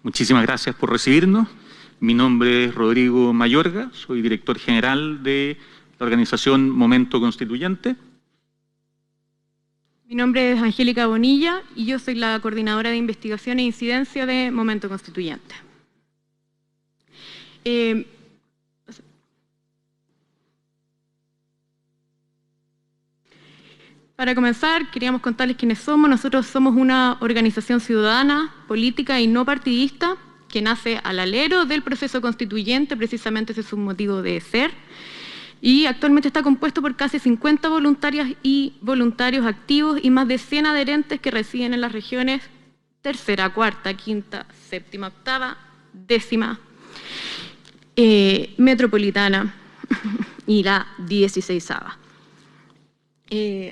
Muchísimas gracias por recibirnos. Mi nombre es Rodrigo Mayorga, soy director general de la organización Momento Constituyente. Mi nombre es Angélica Bonilla y yo soy la coordinadora de investigación e incidencia de Momento Constituyente. Para comenzar, queríamos contarles quiénes somos. Nosotros somos una organización ciudadana, política y no partidista que nace al alero del proceso constituyente, precisamente ese es su motivo de ser, y actualmente está compuesto por casi 50 voluntarias y voluntarios activos y más de 100 adherentes que residen en las regiones tercera, cuarta, quinta, séptima, octava, décima, metropolitana y la 16ª.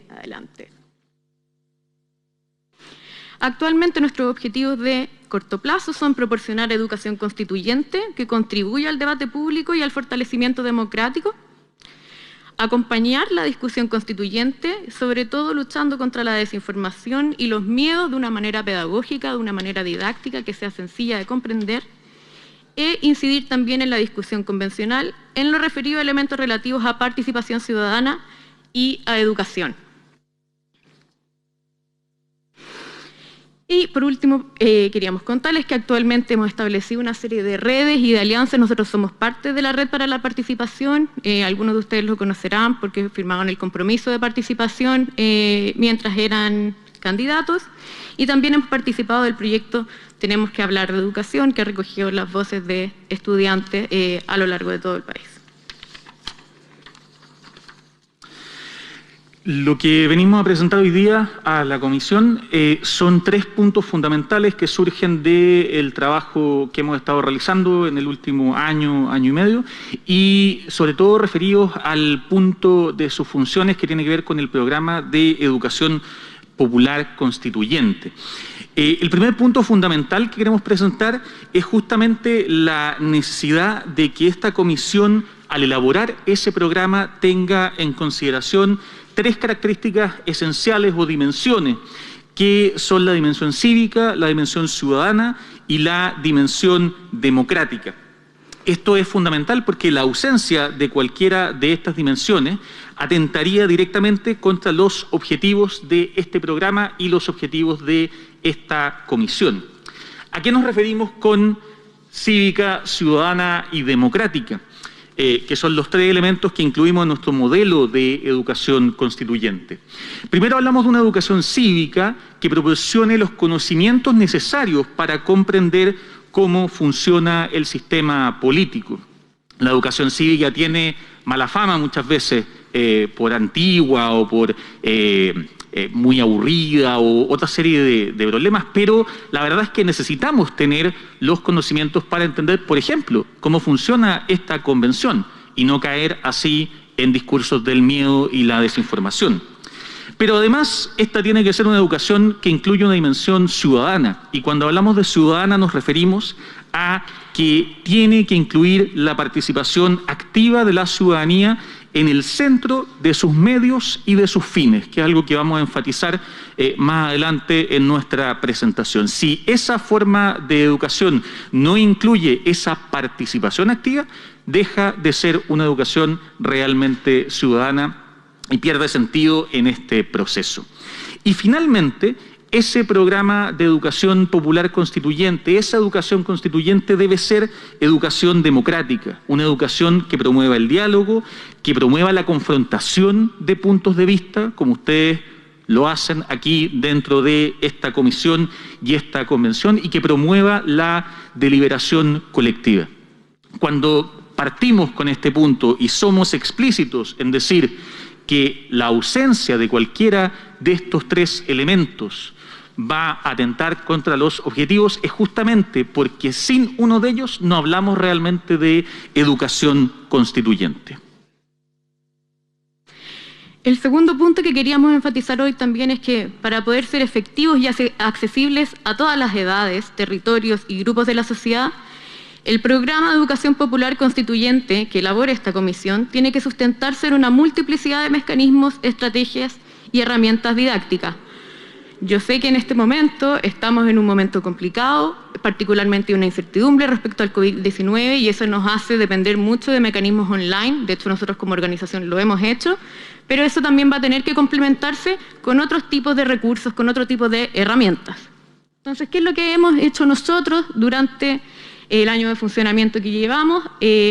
Adelante. Actualmente nuestros objetivos de corto plazo son proporcionar educación constituyente que contribuya al debate público y al fortalecimiento democrático, acompañar la discusión constituyente, sobre todo luchando contra la desinformación y los miedos de una manera pedagógica, de una manera didáctica que sea sencilla de comprender, e incidir también en la discusión convencional en lo referido a elementos relativos a participación ciudadana y a educación. Y por último, queríamos contarles que actualmente hemos establecido una serie de redes y de alianzas. Nosotros somos parte de la Red para la Participación. Algunos de ustedes lo conocerán porque firmaron el compromiso de participación mientras eran candidatos. Y también hemos participado del proyecto Tenemos que hablar de educación, que ha recogido las voces de estudiantes a lo largo de todo el país. Lo que venimos a presentar hoy día a la comisión son 3 puntos fundamentales que surgen del trabajo que hemos estado realizando en el último año, año y medio, y sobre todo referidos al punto de sus funciones que tiene que ver con el programa de educación popular constituyente. El primer punto fundamental que queremos presentar es justamente la necesidad de que esta comisión, al elaborar ese programa, tenga en consideración 3 características esenciales o dimensiones, que son la dimensión cívica, la dimensión ciudadana y la dimensión democrática. Esto es fundamental porque la ausencia de cualquiera de estas dimensiones atentaría directamente contra los objetivos de este programa y los objetivos de esta comisión. ¿A qué nos referimos con cívica, ciudadana y democrática? Que son los 3 elementos que incluimos en nuestro modelo de educación constituyente. Primero hablamos de una educación cívica que proporcione los conocimientos necesarios para comprender cómo funciona el sistema político. La educación cívica tiene mala fama muchas veces por antigua o por muy aburrida o otra serie de problemas, pero la verdad es que necesitamos tener los conocimientos para entender, por ejemplo, cómo funciona esta convención y no caer así en discursos del miedo y la desinformación. Pero además, esta tiene que ser una educación que incluya una dimensión ciudadana, y cuando hablamos de ciudadana nos referimos a que tiene que incluir la participación activa de la ciudadanía en el centro de sus medios y de sus fines, que es algo que vamos a enfatizar más adelante en nuestra presentación. Si esa forma de educación no incluye esa participación activa, deja de ser una educación realmente ciudadana y pierde sentido en este proceso. Y finalmente, ese programa de educación popular constituyente, esa educación constituyente debe ser educación democrática, una educación que promueva el diálogo, que promueva la confrontación de puntos de vista, como ustedes lo hacen aquí dentro de esta comisión y esta convención, y que promueva la deliberación colectiva. Cuando partimos con este punto y somos explícitos en decir que la ausencia de cualquiera de estos 3 elementos va a atentar contra los objetivos, es justamente porque sin uno de ellos no hablamos realmente de educación constituyente. El segundo punto que queríamos enfatizar hoy también es que para poder ser efectivos y accesibles a todas las edades, territorios y grupos de la sociedad, el programa de educación popular constituyente que elabora esta comisión tiene que sustentarse en una multiplicidad de mecanismos, estrategias y herramientas didácticas. Yo sé que en este momento estamos en un momento complicado, particularmente una incertidumbre respecto al COVID-19 y eso nos hace depender mucho de mecanismos online. De hecho, nosotros como organización lo hemos hecho, pero eso también va a tener que complementarse con otros tipos de recursos, con otro tipo de herramientas. Entonces, ¿qué es lo que hemos hecho nosotros durante el año de funcionamiento que llevamos?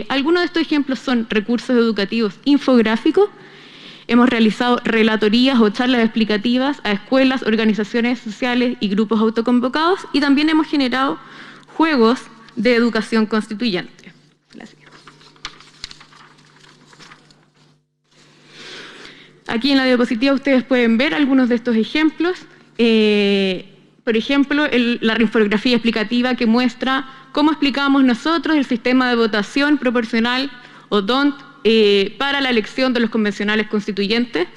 Algunos de estos ejemplos son recursos educativos infográficos. Hemos realizado relatorías o charlas explicativas a escuelas, organizaciones sociales y grupos autoconvocados y también hemos generado juegos de educación constituyente. Aquí en la diapositiva ustedes pueden ver algunos de estos ejemplos. Por ejemplo, la infografía explicativa que muestra cómo explicamos nosotros el sistema de votación proporcional o DONT para la elección de los convencionales constituyentes.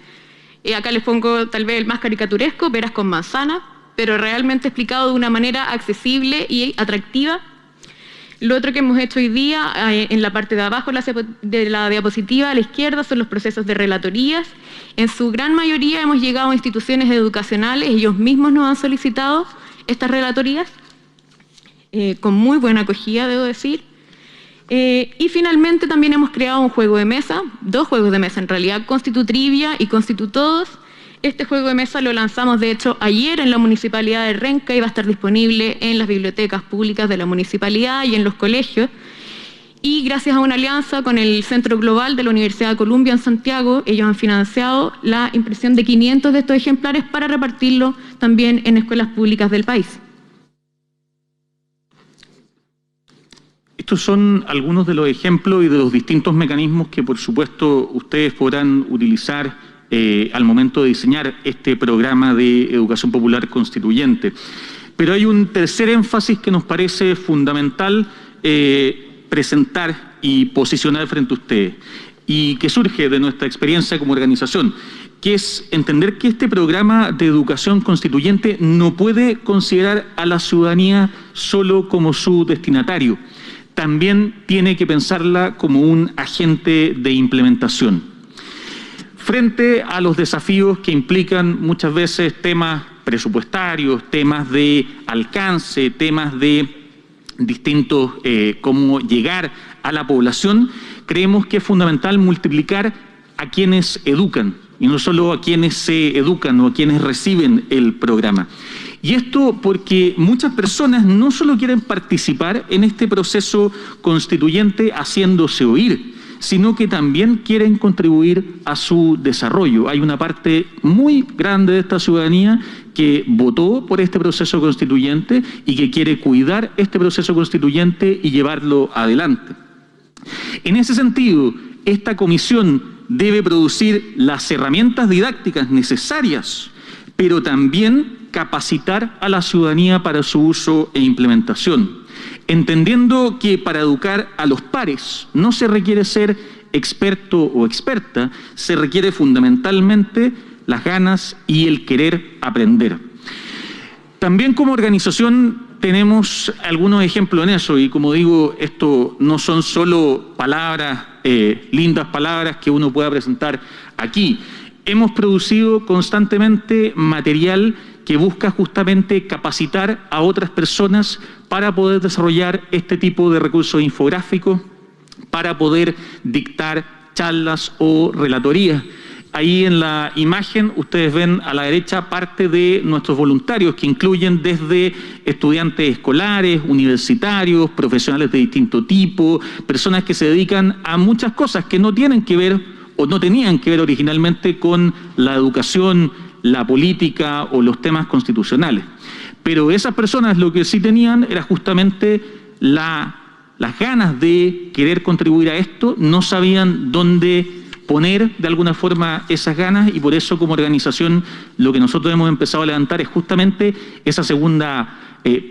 Acá les pongo tal vez el más caricaturesco, peras con manzana, pero realmente explicado de una manera accesible y atractiva. Lo otro que hemos hecho hoy día, en la parte de abajo de la diapositiva a la izquierda, son los procesos de relatorías. En su gran mayoría hemos llegado a instituciones educacionales, ellos mismos nos han solicitado estas relatorías, con muy buena acogida, debo decir. Y finalmente también hemos creado un juego de mesa, 2 juegos de mesa en realidad, Constitutrivia y Constitutodos. Este juego de mesa lo lanzamos de hecho ayer en la Municipalidad de Renca y va a estar disponible en las bibliotecas públicas de la municipalidad y en los colegios. Y gracias a una alianza con el Centro Global de la Universidad de Columbia en Santiago, ellos han financiado la impresión de 500 de estos ejemplares para repartirlo también en escuelas públicas del país. Estos son algunos de los ejemplos y de los distintos mecanismos que, por supuesto, ustedes podrán utilizar al momento de diseñar este programa de educación popular constituyente. Pero hay un tercer énfasis que nos parece fundamental presentar y posicionar frente a ustedes, y que surge de nuestra experiencia como organización, que es entender que este programa de educación constituyente no puede considerar a la ciudadanía solo como su destinatario. También tiene que pensarla como un agente de implementación. Frente a los desafíos que implican muchas veces temas presupuestarios, temas de alcance, temas de distintos cómo llegar a la población, creemos que es fundamental multiplicar a quienes educan, y no solo a quienes se educan o a quienes reciben el programa. Y esto porque muchas personas no solo quieren participar en este proceso constituyente haciéndose oír, sino que también quieren contribuir a su desarrollo. Hay una parte muy grande de esta ciudadanía que votó por este proceso constituyente y que quiere cuidar este proceso constituyente y llevarlo adelante. En ese sentido, esta comisión debe producir las herramientas didácticas necesarias, pero también capacitar a la ciudadanía para su uso e implementación, entendiendo que para educar a los pares no se requiere ser experto o experta, se requiere fundamentalmente las ganas y el querer aprender. También como organización tenemos algunos ejemplos en eso, y como digo, esto no son solo palabras, lindas palabras que uno pueda presentar aquí. Hemos producido constantemente material que busca justamente capacitar a otras personas para poder desarrollar este tipo de recursos infográficos, para poder dictar charlas o relatorías. Ahí en la imagen ustedes ven a la derecha parte de nuestros voluntarios, que incluyen desde estudiantes escolares, universitarios, profesionales de distinto tipo, personas que se dedican a muchas cosas que no tienen que ver o no tenían que ver originalmente con la educación, la política o los temas constitucionales. Pero esas personas lo que sí tenían era justamente las ganas de querer contribuir a esto, no sabían dónde poner de alguna forma esas ganas, y por eso como organización lo que nosotros hemos empezado a levantar es justamente esa segunda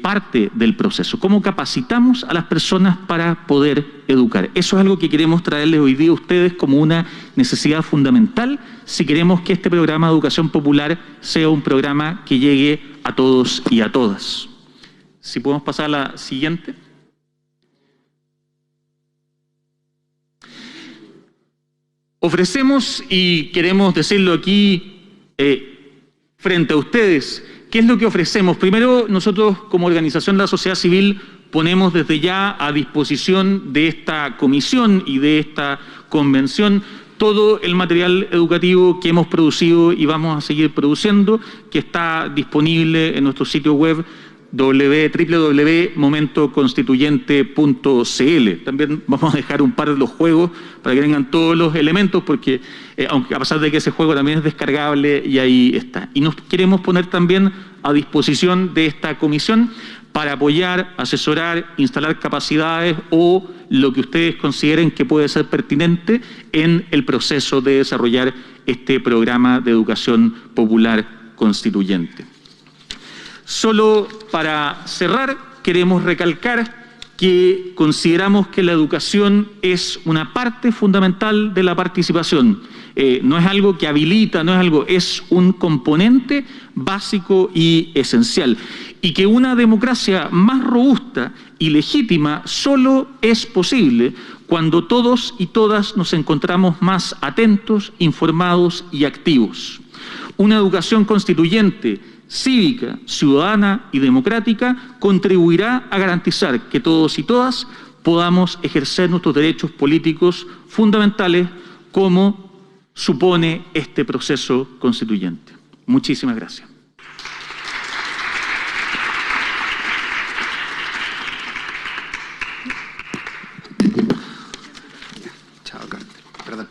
parte del proceso. ¿Cómo capacitamos a las personas para poder educar? Eso es algo que queremos traerles hoy día a ustedes como una necesidad fundamental si queremos que este programa de educación popular sea un programa que llegue a todos y a todas. Si podemos pasar a la siguiente. Ofrecemos, y queremos decirlo aquí frente a ustedes, ¿qué es lo que ofrecemos? Primero, nosotros como organización de la sociedad civil ponemos desde ya a disposición de esta comisión y de esta convención todo el material educativo que hemos producido y vamos a seguir produciendo, que está disponible en nuestro sitio web www.momentoconstituyente.cl. También vamos a dejar un par de los juegos para que tengan todos los elementos, porque aunque a pesar de que ese juego también es descargable y ahí está. Y nos queremos poner también a disposición de esta comisión para apoyar, asesorar, instalar capacidades o lo que ustedes consideren que puede ser pertinente en el proceso de desarrollar este programa de educación popular constituyente. Solo para cerrar, queremos recalcar que consideramos que la educación es una parte fundamental de la participación. No es algo que habilita, no es algo, es un componente básico y esencial. Y que una democracia más robusta y legítima solo es posible cuando todos y todas nos encontramos más atentos, informados y activos. Una educación constituyente, cívica, ciudadana y democrática contribuirá a garantizar que todos y todas podamos ejercer nuestros derechos políticos fundamentales como supone este proceso constituyente. Muchísimas gracias. Chao, perdón.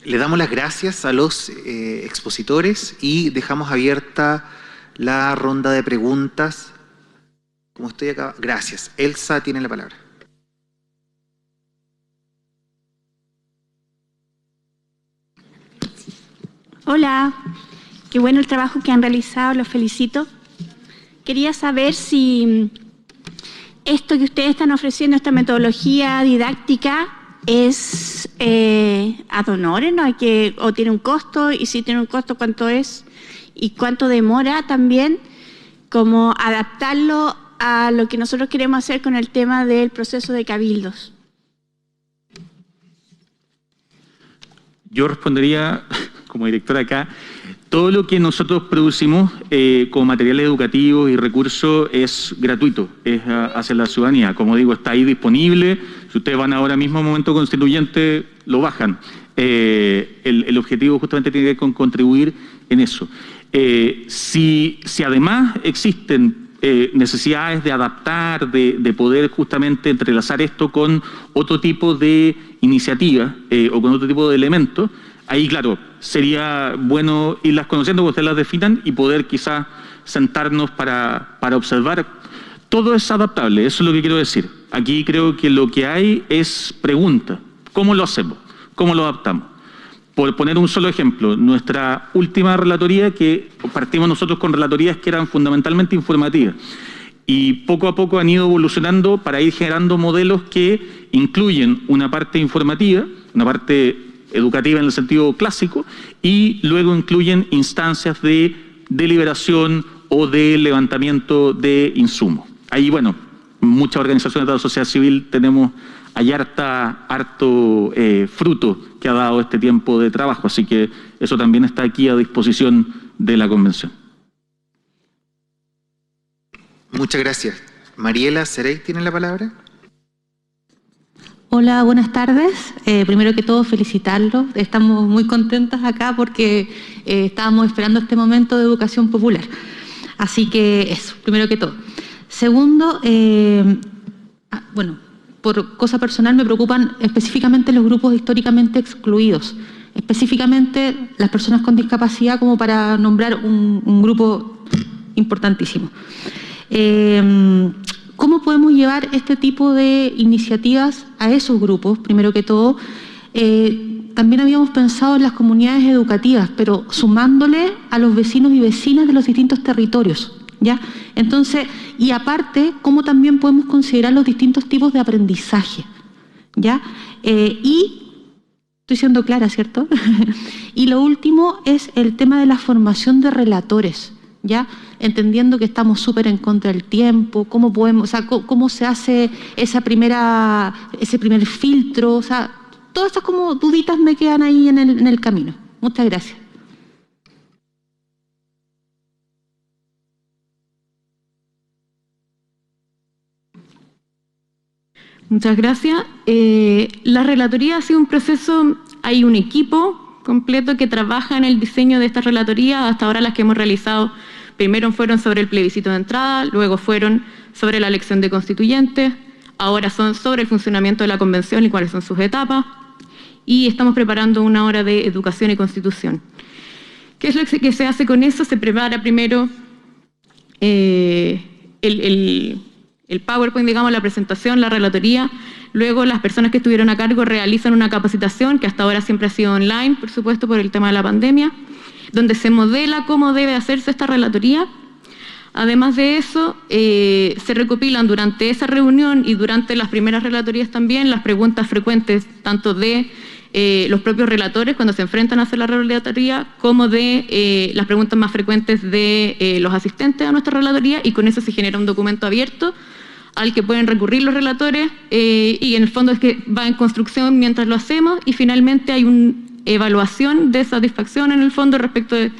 Le damos las gracias a los expositores y dejamos abierta la ronda de preguntas. Como estoy acá, gracias. Elsa tiene la palabra. Hola, qué bueno el trabajo que han realizado, los felicito. Quería saber si esto que ustedes están ofreciendo, esta metodología didáctica, es ad honorem, ¿no? O tiene un costo, y si tiene un costo, ¿cuánto es? Y cuánto demora también, como adaptarlo a lo que nosotros queremos hacer con el tema del proceso de cabildos. Yo respondería, como director acá, todo lo que nosotros producimos como material educativo y recursos es gratuito, es hacia la ciudadanía. Como digo, está ahí disponible. Si ustedes van ahora mismo a Momento Constituyente, lo bajan. El objetivo justamente tiene que ver con contribuir en eso. Si además existen necesidades de adaptar, de poder justamente entrelazar esto con otro tipo de iniciativa o con otro tipo de elementos, ahí, claro, sería bueno irlas conociendo, que ustedes las definan y poder quizás sentarnos para observar. Todo es adaptable, eso es lo que quiero decir. Aquí creo que lo que hay es pregunta. ¿Cómo lo hacemos? ¿Cómo lo adaptamos? Por poner un solo ejemplo, nuestra última relatoría, que partimos nosotros con relatorías que eran fundamentalmente informativas, y poco a poco han ido evolucionando para ir generando modelos que incluyen una parte informativa, una parte educativa en el sentido clásico, y luego incluyen instancias de deliberación o de levantamiento de insumos. Ahí, bueno, muchas organizaciones de la sociedad civil hay harto fruto que ha dado este tiempo de trabajo, así que eso también está aquí a disposición de la convención. Muchas gracias. Mariela Cerey tiene la palabra. Hola, buenas tardes. Primero que todo, felicitarlos. Estamos muy contentas acá porque estábamos esperando este momento de educación popular. Así que eso, primero que todo. Segundo, bueno, por cosa personal me preocupan específicamente los grupos históricamente excluidos, específicamente las personas con discapacidad, como para nombrar un grupo importantísimo. ¿Cómo podemos llevar este tipo de iniciativas a esos grupos? Primero que todo, también habíamos pensado en las comunidades educativas, pero sumándole a los vecinos y vecinas de los distintos territorios, ¿ya? Entonces, y aparte, ¿cómo también podemos considerar los distintos tipos de aprendizaje? ¿Ya? Y, estoy siendo clara, ¿cierto? Y lo último es el tema de la formación de relatores, ¿ya? Entendiendo que estamos súper en contra del tiempo, cómo podemos, o sea, cómo se hace ese primer filtro, o sea, todas estas como duditas me quedan ahí en el camino. Muchas gracias. Muchas gracias. La relatoría ha sido un proceso, hay un equipo completo que trabaja en el diseño de esta relatoría. Hasta ahora las que hemos realizado primero fueron sobre el plebiscito de entrada, luego fueron sobre la elección de constituyentes, ahora son sobre el funcionamiento de la convención y cuáles son sus etapas, y estamos preparando una hora de educación y constitución. ¿Qué es lo que se hace con eso? Se prepara primero el PowerPoint, digamos, la presentación, la relatoría. Luego las personas que estuvieron a cargo realizan una capacitación, que hasta ahora siempre ha sido online, por supuesto, por el tema de la pandemia, donde se modela cómo debe hacerse esta relatoría. Además de eso, se recopilan durante esa reunión y durante las primeras relatorías también las preguntas frecuentes, tanto de los propios relatores cuando se enfrentan a hacer la relatoría, como de las preguntas más frecuentes de los asistentes a nuestra relatoría, y con eso se genera un documento abierto al que pueden recurrir los relatores, y en el fondo es que va en construcción mientras lo hacemos, y finalmente hay una evaluación de satisfacción en el fondo respecto de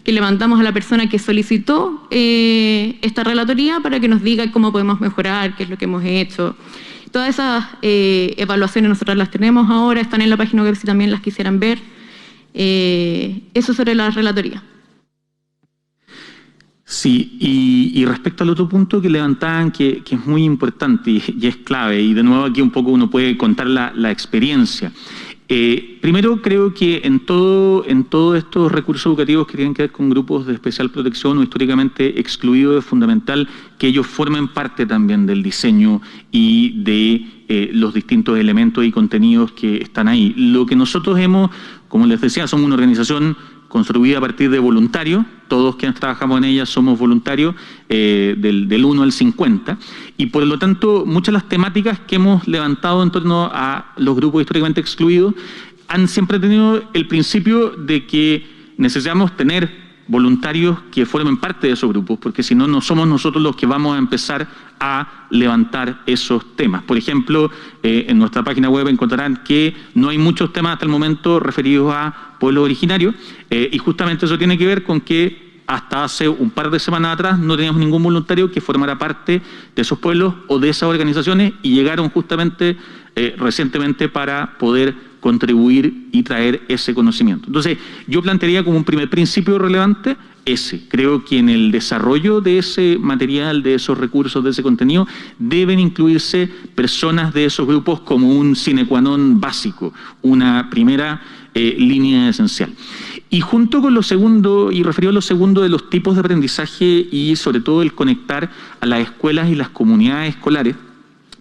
que le mandamos a la persona que solicitó esta relatoría para que nos diga cómo podemos mejorar, qué es lo que hemos hecho. Todas esas evaluaciones nosotros las tenemos ahora, están en la página web si también las quisieran ver. Eso sobre la relatoría. Sí, y respecto al otro punto que levantaban, que es muy importante y es clave, y de nuevo aquí un poco uno puede contar la experiencia. Primero, creo que en todos estos recursos educativos que tienen que ver con grupos de especial protección o históricamente excluidos, es fundamental que ellos formen parte también del diseño y de los distintos elementos y contenidos que están ahí. Lo que nosotros hemos, como les decía, somos una organización construida a partir de voluntarios, todos quienes trabajamos en ella somos voluntarios del 1 al 50, y por lo tanto muchas de las temáticas que hemos levantado en torno a los grupos históricamente excluidos han siempre tenido el principio de que necesitamos tener voluntarios que formen parte de esos grupos, porque si no, no somos nosotros los que vamos a empezar a levantar esos temas. Por ejemplo, en nuestra página web encontrarán que no hay muchos temas hasta el momento referidos a pueblos originarios, y justamente eso tiene que ver con que hasta hace un par de semanas atrás no teníamos ningún voluntario que formara parte de esos pueblos o de esas organizaciones, y llegaron justamente recientemente para poder contribuir y traer ese conocimiento. Entonces, yo plantearía como un primer principio relevante ese. Creo que en el desarrollo de ese material, de esos recursos, de ese contenido, deben incluirse personas de esos grupos como un sine qua non básico, una primera línea esencial. Y junto con lo segundo, y referido a lo segundo de los tipos de aprendizaje y sobre todo el conectar a las escuelas y las comunidades escolares,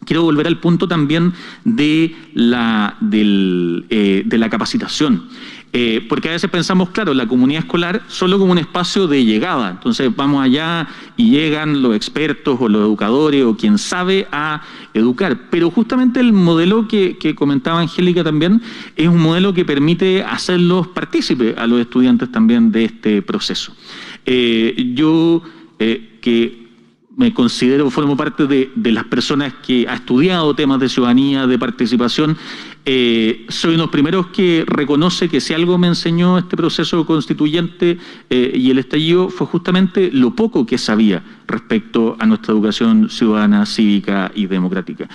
quiero volver al punto también de la capacitación. Porque a veces pensamos, claro, la comunidad escolar solo como un espacio de llegada. Entonces vamos allá y llegan los expertos o los educadores o quien sabe a educar. Pero justamente el modelo que comentaba Angélica también es un modelo que permite hacerlos partícipes a los estudiantes también de este proceso. Yo que me considero, formo parte de las personas que ha estudiado temas de ciudadanía, de participación. Soy uno de los primeros que reconoce que si algo me enseñó este proceso constituyente y el estallido fue justamente lo poco que sabía respecto a nuestra educación ciudadana, cívica y democrática.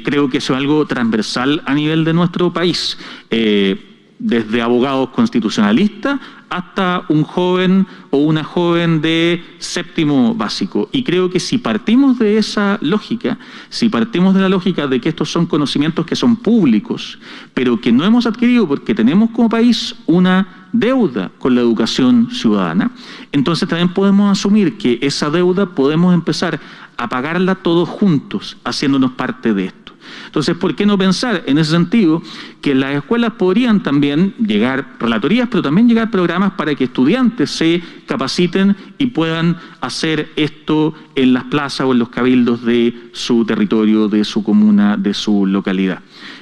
Creo que eso es algo transversal a nivel de nuestro país, desde abogados constitucionalistas hasta un joven o una joven de séptimo básico. Y creo que si partimos de esa lógica, si partimos de la lógica de que estos son conocimientos que son públicos, pero que no hemos adquirido porque tenemos como país una deuda con la educación ciudadana, entonces también podemos asumir que esa deuda podemos empezar a pagarla todos juntos, haciéndonos parte de esto. Entonces, ¿por qué no pensar en ese sentido que las escuelas podrían también llegar relatorías, pero también llegar programas para que estudiantes se capaciten y puedan hacer esto en las plazas o en los cabildos de su territorio, de su comuna, de su localidad?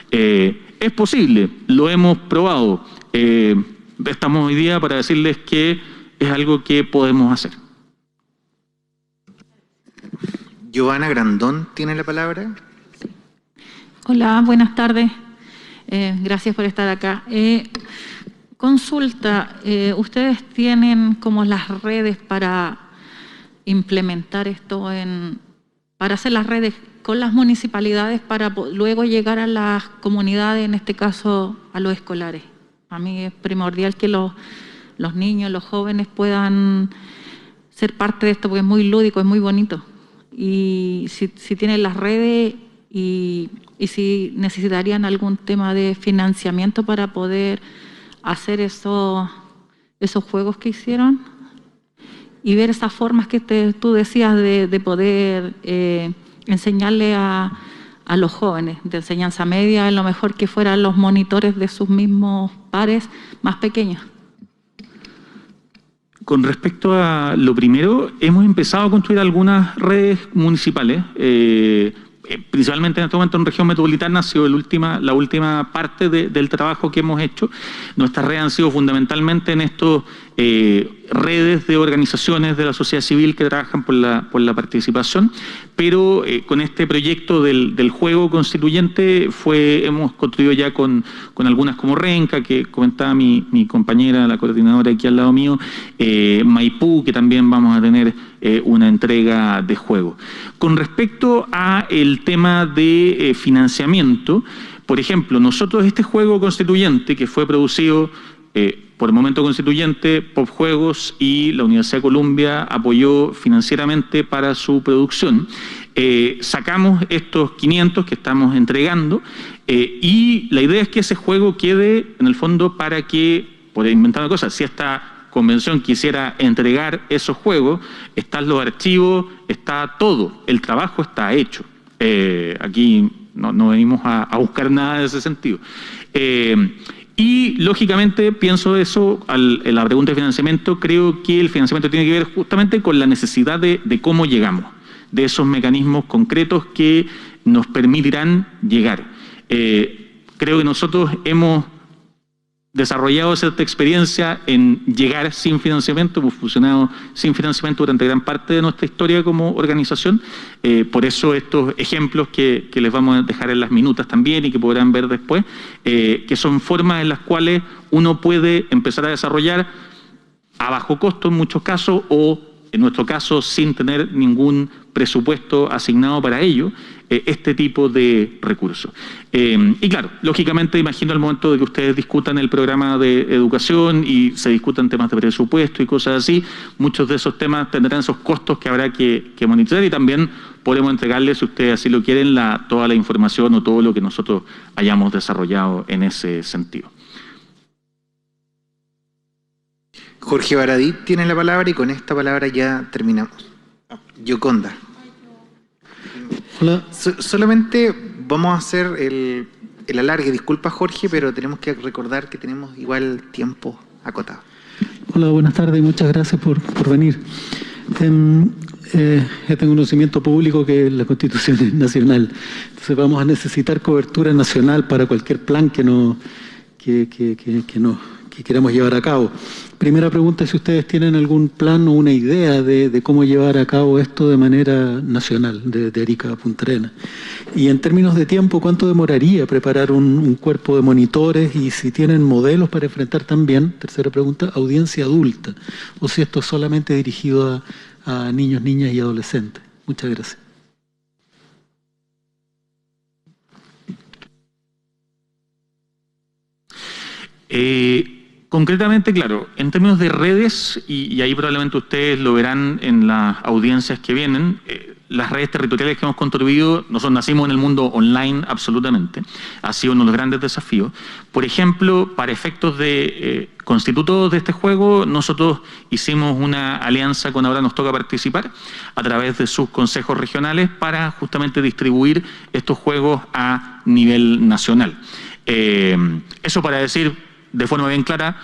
Es posible, lo hemos probado. Estamos hoy día para decirles que es algo que podemos hacer. Giovanna Grandón tiene la palabra. Hola, buenas tardes. Gracias por estar acá. Consulta, ¿ustedes tienen como las redes para implementar esto en para hacer las redes con las municipalidades para luego llegar a las comunidades, en este caso a los escolares. A mí es primordial que los niños, los jóvenes puedan ser parte de esto porque es muy lúdico, es muy bonito. Y si tienen las redes y si necesitarían algún tema de financiamiento para poder hacer esos juegos que hicieron y ver esas formas que tú decías de poder enseñarle a los jóvenes de enseñanza media, a lo mejor que fueran los monitores de sus mismos pares más pequeños. Con respecto a lo primero, hemos empezado a construir algunas redes municipales, principalmente en este momento en región metropolitana ha sido la última parte del trabajo que hemos hecho. Nuestras redes han sido fundamentalmente en estos redes de organizaciones de la sociedad civil que trabajan por la participación, pero con este proyecto del juego constituyente hemos construido ya con algunas como Renca, que comentaba mi compañera, la coordinadora aquí al lado mío, Maipú, que también vamos a tener una entrega de juego. Con respecto a el tema de financiamiento, por ejemplo, nosotros este juego constituyente que fue producido por el Momento Constituyente, PopJuegos y la Universidad de Columbia apoyó financieramente para su producción. Sacamos estos 500 que estamos entregando y la idea es que ese juego quede en el fondo para que, por inventar una cosa, si esta convención quisiera entregar esos juegos, están los archivos, está todo, el trabajo está hecho. Aquí no venimos a buscar nada en ese sentido. Y lógicamente pienso eso, en la pregunta de financiamiento, creo que el financiamiento tiene que ver justamente con la necesidad de cómo llegamos, de esos mecanismos concretos que nos permitirán llegar. Creo que nosotros hemos desarrollado cierta experiencia en llegar sin financiamiento, hemos funcionado sin financiamiento durante gran parte de nuestra historia como organización, por eso estos ejemplos que les vamos a dejar en las minutas también y que podrán ver después, que son formas en las cuales uno puede empezar a desarrollar a bajo costo en muchos casos o en nuestro caso sin tener ningún presupuesto asignado para ello, este tipo de recursos. Y claro, lógicamente imagino al momento de que ustedes discutan el programa de educación y se discutan temas de presupuesto y cosas así, muchos de esos temas tendrán esos costos que habrá que monitorear y también podemos entregarles, si ustedes así lo quieren, toda la información o todo lo que nosotros hayamos desarrollado en ese sentido. Jorge Baradit tiene la palabra y con esta palabra ya terminamos. Yoconda. Hola. Solamente vamos a hacer el alargue. Disculpa, Jorge, pero tenemos que recordar que tenemos igual tiempo acotado. Hola, buenas tardes y muchas gracias por venir. Ya tengo conocimiento público que la Constitución es nacional. Entonces vamos a necesitar cobertura nacional para cualquier plan que queramos llevar a cabo. Primera pregunta es si ustedes tienen algún plan o una idea de cómo llevar a cabo esto de manera nacional, de Arica a Punta Arenas. Y en términos de tiempo, ¿cuánto demoraría preparar un cuerpo de monitores? Y si tienen modelos para enfrentar también, tercera pregunta, audiencia adulta, o si esto es solamente dirigido a niños, niñas y adolescentes. Muchas gracias. Concretamente, claro, en términos de redes, y ahí probablemente ustedes lo verán en las audiencias que vienen, las redes territoriales que hemos construido, nosotros nacimos en el mundo online absolutamente, ha sido uno de los grandes desafíos. Por ejemplo, para efectos de constitutos de este juego, nosotros hicimos una alianza con Ahora Nos Toca Participar a través de sus consejos regionales para justamente distribuir estos juegos a nivel nacional. Eso para decir de forma bien clara,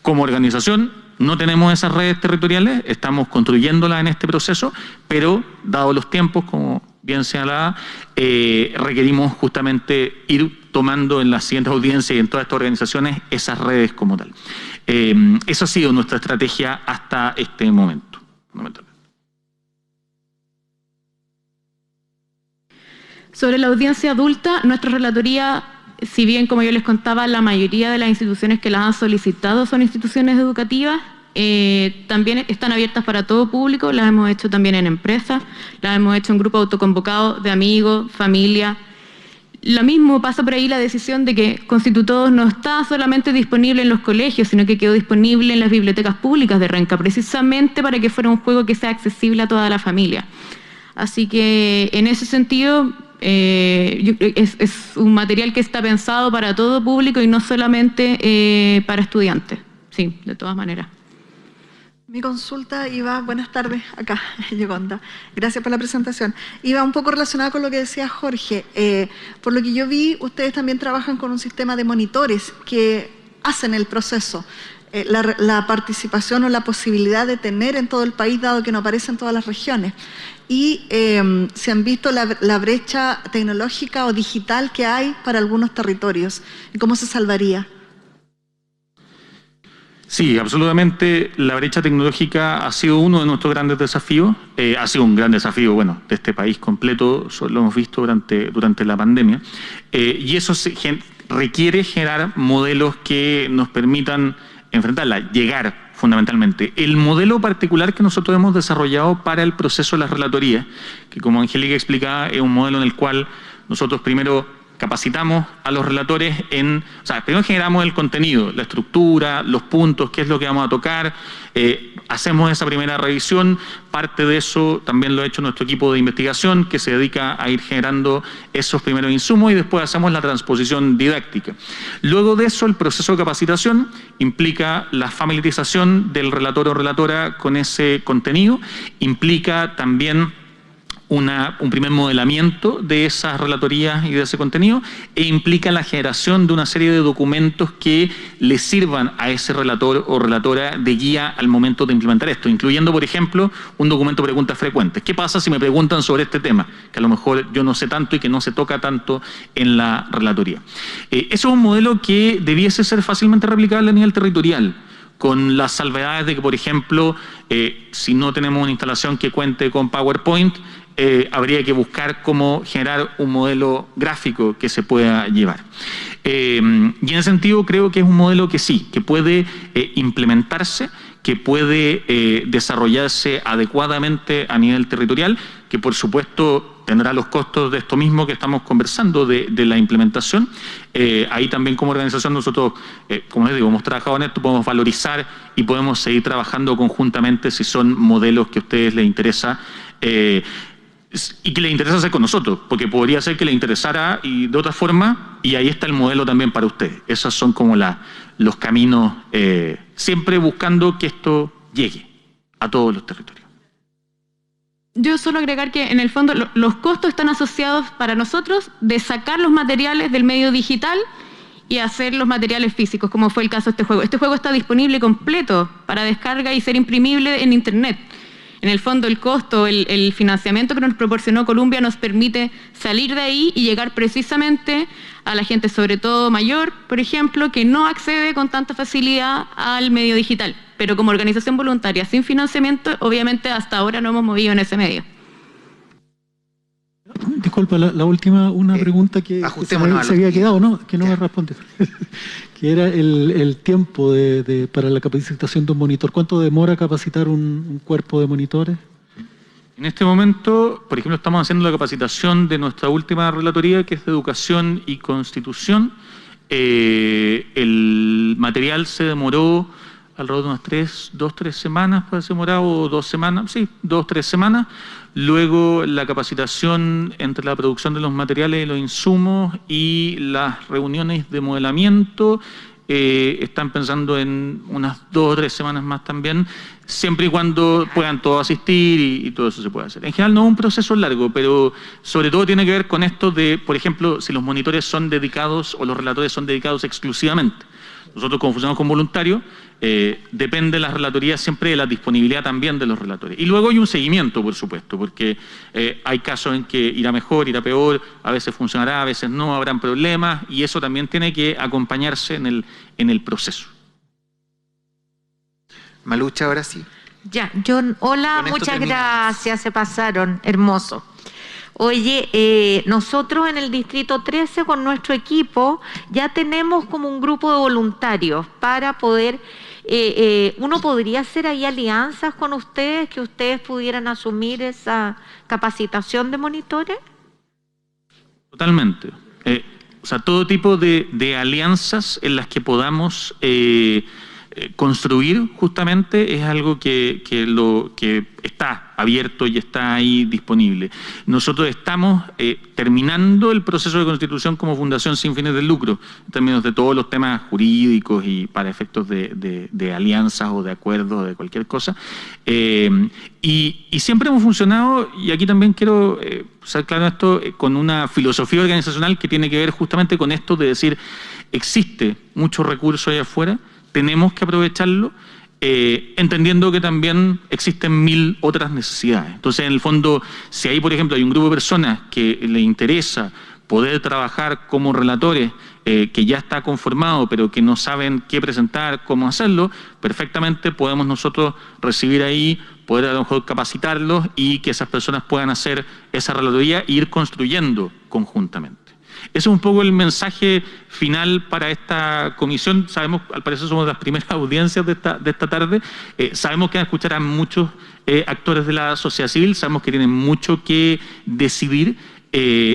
como organización no tenemos esas redes territoriales, estamos construyéndolas en este proceso, pero dados los tiempos, como bien señalaba, requerimos justamente ir tomando en las siguientes audiencias y en todas estas organizaciones esas redes como tal. Esa ha sido nuestra estrategia hasta este momento. Sobre la audiencia adulta, nuestra relatoría, si bien, como yo les contaba, la mayoría de las instituciones que las han solicitado son instituciones educativas, también están abiertas para todo público, las hemos hecho también en empresas, las hemos hecho en grupos autoconvocados de amigos, familia. Lo mismo pasa por ahí la decisión de que Constitutodos no está solamente disponible en los colegios, sino que quedó disponible en las bibliotecas públicas de Renca, precisamente para que fuera un juego que sea accesible a toda la familia. Así que en ese sentido es un material que está pensado para todo público y no solamente para estudiantes. Sí, de todas maneras. Mi consulta iba, buenas tardes, acá, Yoconda. Gracias por la presentación. Iba un poco relacionada con lo que decía Jorge. Por lo que yo vi, ustedes también trabajan con un sistema de monitores que hacen el proceso. La participación o la posibilidad de tener en todo el país, dado que no aparece en todas las regiones. Y se han visto la brecha tecnológica o digital que hay para algunos territorios. ¿Y cómo se salvaría? Sí, absolutamente. La brecha tecnológica ha sido uno de nuestros grandes desafíos. Ha sido un gran desafío, bueno, de este país completo, lo hemos visto durante la pandemia. Y eso requiere generar modelos que nos permitan enfrentarla, llegar fundamentalmente. El modelo particular que nosotros hemos desarrollado para el proceso de las relatorías, que como Angélica explicaba, es un modelo en el cual nosotros primero capacitamos a los relatores primero generamos el contenido, la estructura, los puntos, qué es lo que vamos a tocar, hacemos esa primera revisión, parte de eso también lo ha hecho nuestro equipo de investigación que se dedica a ir generando esos primeros insumos y después hacemos la transposición didáctica. Luego de eso, el proceso de capacitación implica la familiarización del relator o relatora con ese contenido, implica también un primer modelamiento de esas relatorías y de ese contenido e implica la generación de una serie de documentos que le sirvan a ese relator o relatora de guía al momento de implementar esto, incluyendo, por ejemplo, un documento de preguntas frecuentes. ¿Qué pasa si me preguntan sobre este tema? Que a lo mejor yo no sé tanto y que no se toca tanto en la relatoría. Eso es un modelo que debiese ser fácilmente replicable a nivel territorial, con las salvedades de que, por ejemplo, si no tenemos una instalación que cuente con PowerPoint, habría que buscar cómo generar un modelo gráfico que se pueda llevar. Y en ese sentido creo que es un modelo que sí, que puede implementarse, que puede desarrollarse adecuadamente a nivel territorial, que por supuesto tendrá los costos de esto mismo que estamos conversando, de la implementación. Ahí también como organización nosotros, como les digo, hemos trabajado en esto, podemos valorizar y podemos seguir trabajando conjuntamente si son modelos que a ustedes les interesa y que les interesa hacer con nosotros, porque podría ser que les interesara y de otra forma, y ahí está el modelo también para ustedes. Esos son como los caminos, siempre buscando que esto llegue a todos los territorios. Yo solo agregar que en el fondo los costos están asociados para nosotros de sacar los materiales del medio digital y hacer los materiales físicos, como fue el caso de este juego. Este juego está disponible completo para descarga y ser imprimible en Internet. En el fondo el costo, el financiamiento que nos proporcionó Columbia nos permite salir de ahí y llegar precisamente a la gente, sobre todo mayor, por ejemplo, que no accede con tanta facilidad al medio digital. Pero como organización voluntaria sin financiamiento, obviamente hasta ahora no hemos movido en ese medio. Disculpa, la última, una pregunta que se había quedado, ¿no? Que no me responde. Que era el tiempo para la capacitación de un monitor. ¿Cuánto demora capacitar un cuerpo de monitores? En este momento, por ejemplo, estamos haciendo la capacitación de nuestra última relatoría, que es de Educación y Constitución. El material se demoró alrededor de unas 2-3 semanas, parece demorado, o 2 semanas, sí, 2-3 semanas. Luego la capacitación entre la producción de los materiales y los insumos y las reuniones de modelamiento, están pensando en unas 2 o 3 semanas más también, siempre y cuando puedan todos asistir y todo eso se puede hacer. En general no es un proceso largo, pero sobre todo tiene que ver con esto de, por ejemplo, si los monitores son dedicados o los relatores son dedicados exclusivamente. Nosotros, como funcionamos con voluntarios, depende de las relatorías siempre de la disponibilidad también de los relatores. Y luego hay un seguimiento, por supuesto, porque hay casos en que irá mejor, irá peor, a veces funcionará, a veces no, habrán problemas, y eso también tiene que acompañarse en el proceso. Malucha, ahora sí. Ya, John, hola, muchas gracias, se pasaron, hermoso. Oye, nosotros en el Distrito 13 con nuestro equipo ya tenemos como un grupo de voluntarios para poder, uno podría hacer ahí alianzas con ustedes, que ustedes pudieran asumir esa capacitación de monitores. Totalmente. O sea, todo tipo de alianzas en las que podamos construir justamente es algo que está abierto y está ahí disponible. Nosotros estamos terminando el proceso de constitución como fundación sin fines de lucro, en términos de todos los temas jurídicos y para efectos de alianzas o de acuerdos o de cualquier cosa. Y siempre hemos funcionado, y aquí también quiero ser claro en esto, con una filosofía organizacional que tiene que ver justamente con esto de decir, existe mucho recurso allá afuera, tenemos que aprovecharlo, entendiendo que también existen 1000 otras necesidades. Entonces, en el fondo, si ahí, por ejemplo, hay un grupo de personas que le interesa poder trabajar como relatores, que ya está conformado, pero que no saben qué presentar, cómo hacerlo, perfectamente podemos nosotros recibir ahí, poder a lo mejor capacitarlos y que esas personas puedan hacer esa relatoría e ir construyendo conjuntamente. Ese es un poco el mensaje final para esta comisión. Sabemos, al parecer somos las primeras audiencias de esta tarde, sabemos que van a escuchar a muchos actores de la sociedad civil, sabemos que tienen mucho que decidir,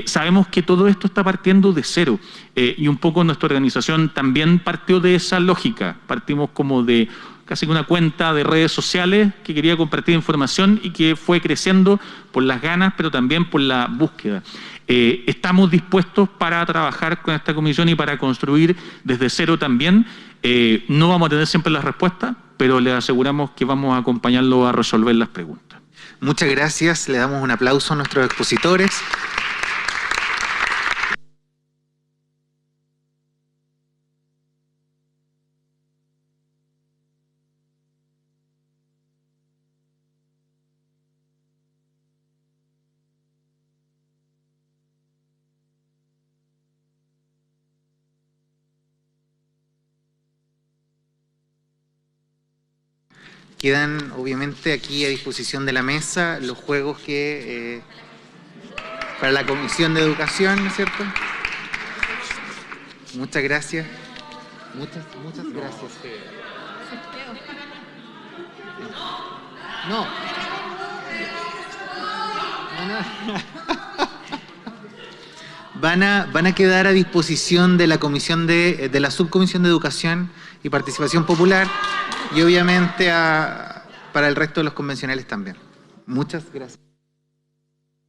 sabemos que todo esto está partiendo de cero y un poco nuestra organización también partió de esa lógica, partimos como de casi una cuenta de redes sociales que quería compartir información y que fue creciendo por las ganas, pero también por la búsqueda. Estamos dispuestos para trabajar con esta comisión y para construir desde cero también. No vamos a tener siempre las respuestas, pero les aseguramos que vamos a acompañarlo a resolver las preguntas. Muchas gracias. Le damos un aplauso a nuestros expositores. Quedan obviamente aquí a disposición de la mesa los juegos que para la Comisión de Educación, ¿no es cierto? Muchas gracias. Muchas gracias. No. Van a quedar a disposición de la comisión de la Subcomisión de Educación y Participación Popular y obviamente para el resto de los convencionales también. Muchas gracias.